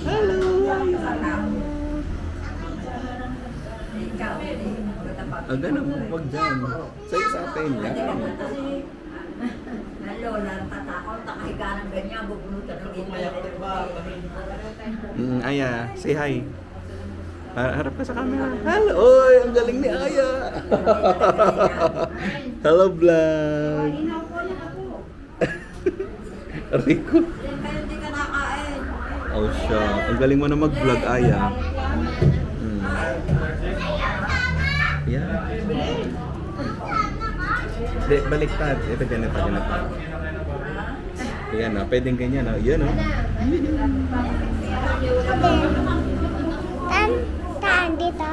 Hello! Ang ganun, huwag dyan. Sa atin yan. Lola, natatakot, nakahiga ng ganyan, bubulutan ng internet. Aya, say hi. Harap ka sa camera. Hello! Oy, ang galing ni Aya! Hello, vlog! Rico. Kaya hindi ka nakain. Oh, siya. Ang galing mo na mag-vlog, Aya. Yan. De, baliktad. Ito, ganito. Ayan na, pwedeng ganyan. Yan o. Tan dito?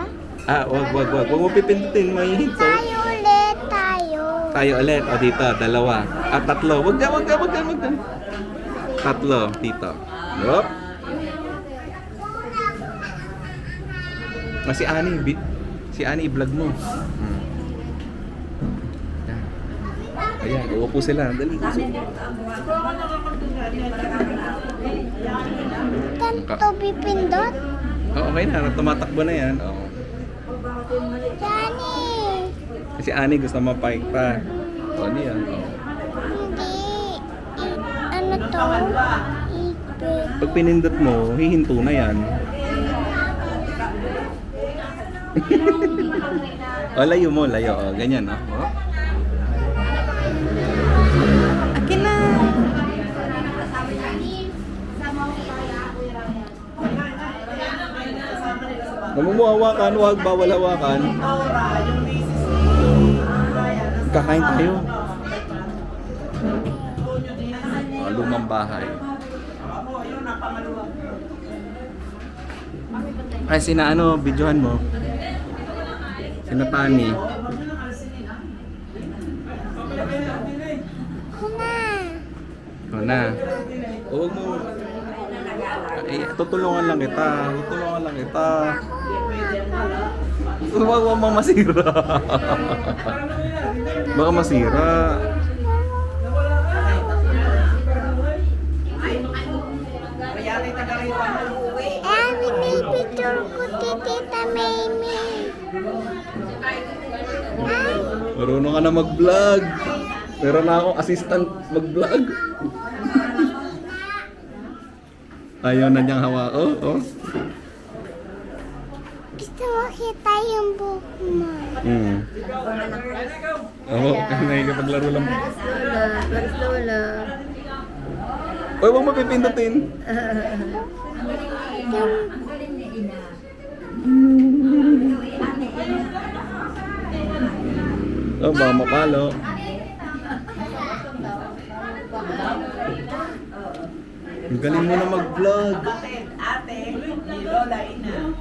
Wag. Wag mo pipindutin. May hinto. Tayo ulit, tayo. Tayo ulit. O, dito. Dalawa. Tatlo. Wag ka. Tatlo. Dito. Yup. Si Ani. Si Ani, i-vlog mo. Ayan, uupo sila. Dali. Tan to pipindot? Okay na. Tumatakbo na yan. Oh. Jani! Si Ani gusto mapike pa. O, ano yan? Oh. Hindi. Ano to? Ipit. Pag pinindot mo, hihinto na yan. Layo mo. O, ganyan. Oh. Akin na. Namumuhawakan, huwag bawal hawakan. Kakain tayo. Lumang bahay. Ay, sina ano, videohan mo. Sina Tani. Na. Huwag mo. Tutulungan lang kita. Huwag mo masira. Baka masira. Binipicture ko si Tita Mimi. Marunong ka na mag-vlog. Meron na akong assistant mag-vlog. Ayaw na niyang hawa. Oh. Gusto mo kita yung buhok mo. Nakikipaglaro lang. Lola. Uy, huwag mo pipindutin. Baka mapalo. Ang galing mo na mag-vlog. Ate, ni Lola ina.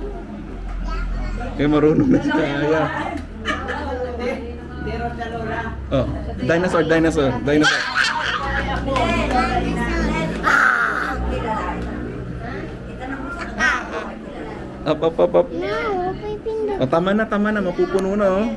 Marunong na si Kaya. Dirot na Lola. Oh, dinosaur. Up. No, pipindot. Oh, tama na. Mapupuno na, oh.